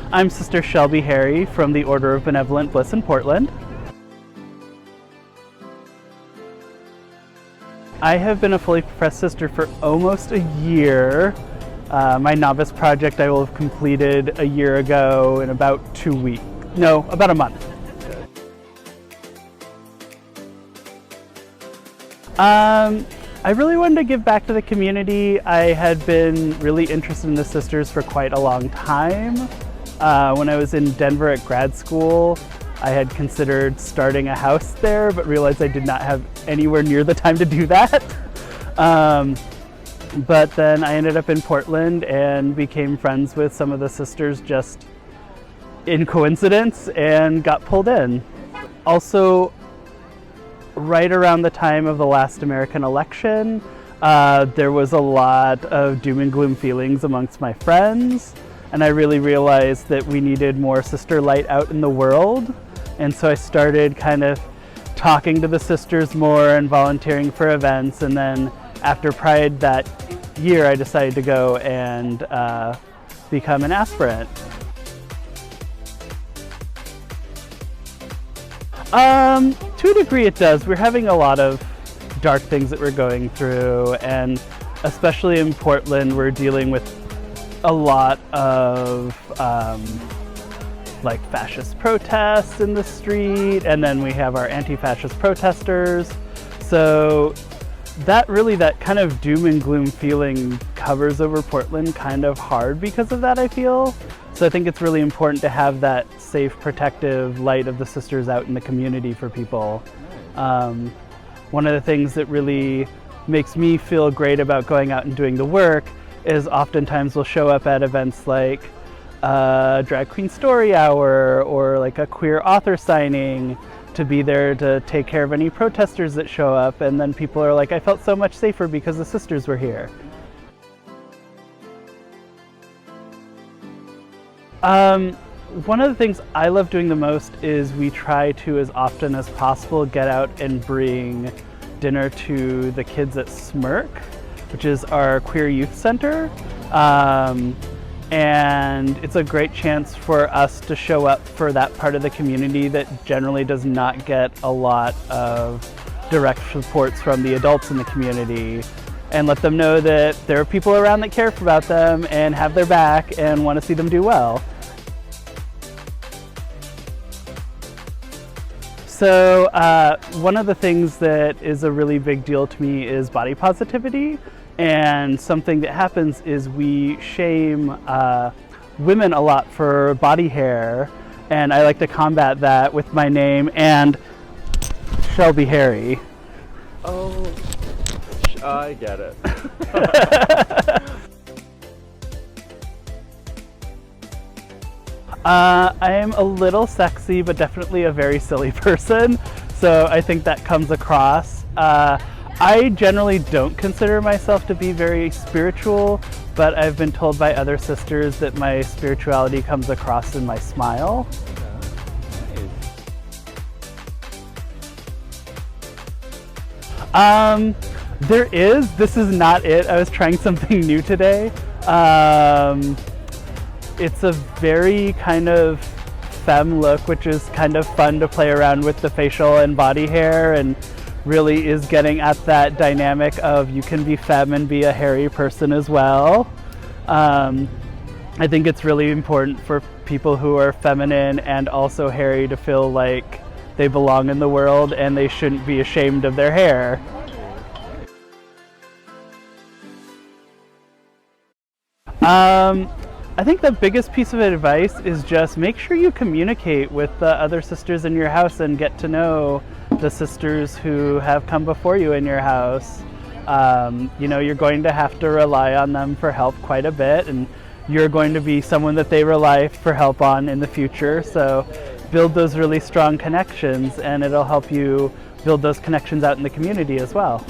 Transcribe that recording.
I'm Sister Shelby Harry from the Order of Benevolent, Bliss in Portland. I have been a fully professed sister for almost a year. My novice project I will have completed a year ago in about 2 weeks. No, about a month. I really wanted to give back to the community. I had been really interested in the sisters for quite a long time. When I was in Denver at grad school, I had considered starting a house there, but realized I did not have anywhere near the time to do that. But then I ended up in Portland and became friends with some of the sisters just in coincidence and got pulled in. Also, right around the time of the last American election, there was a lot of doom and gloom feelings amongst my friends, and I really realized that we needed more sister light out in the world. And so I started kind of talking to the sisters more and volunteering for events, and then after Pride that year I decided to go and become an aspirant. To a degree it does. We're having a lot of dark things that we're going through, and especially in Portland we're dealing with a lot of like fascist protests in the street, and then we have our anti-fascist protesters. So that kind of doom and gloom feeling covers over Portland kind of hard because of that, I feel. So I think it's really important to have that safe, protective light of the sisters out in the community for people. One of the things that really makes me feel great about going out and doing the work is oftentimes we'll show up at events like Drag Queen Story Hour or like a queer author signing to be there to take care of any protesters that show up, and then people are like, I felt so much safer because the sisters were here. One of the things I love doing the most is we try to, as often as possible, get out and bring dinner to the kids at Smirk, which is our queer youth center. And it's a great chance for us to show up for that part of the community that generally does not get a lot of direct supports from the adults in the community, and let them know that there are people around that care about them and have their back and want to see them do well. So one of the things that is a really big deal to me is body positivity. And something that happens is we shame women a lot for body hair, and I like to combat that with my name and Shelby Harry. Oh, I get it. I am a little sexy, but definitely a very silly person, so I think that comes across. I generally don't consider myself to be very spiritual, but I've been told by other sisters that my spirituality comes across in my smile. There is. This is not it. I was trying something new today. It's a very kind of femme look, which is kind of fun to play around with the facial and body hair, and really is getting at that dynamic of you can be femme and be a hairy person as well. I think it's really important for people who are feminine and also hairy to feel like they belong in the world and they shouldn't be ashamed of their hair. I think the biggest piece of advice is just make sure you communicate with the other sisters in your house and get to know the sisters who have come before you in your house. You know, you're going to have to rely on them for help quite a bit, and you're going to be someone that they rely for help on in the future. So build those really strong connections, and it'll help you build those connections out in the community as well.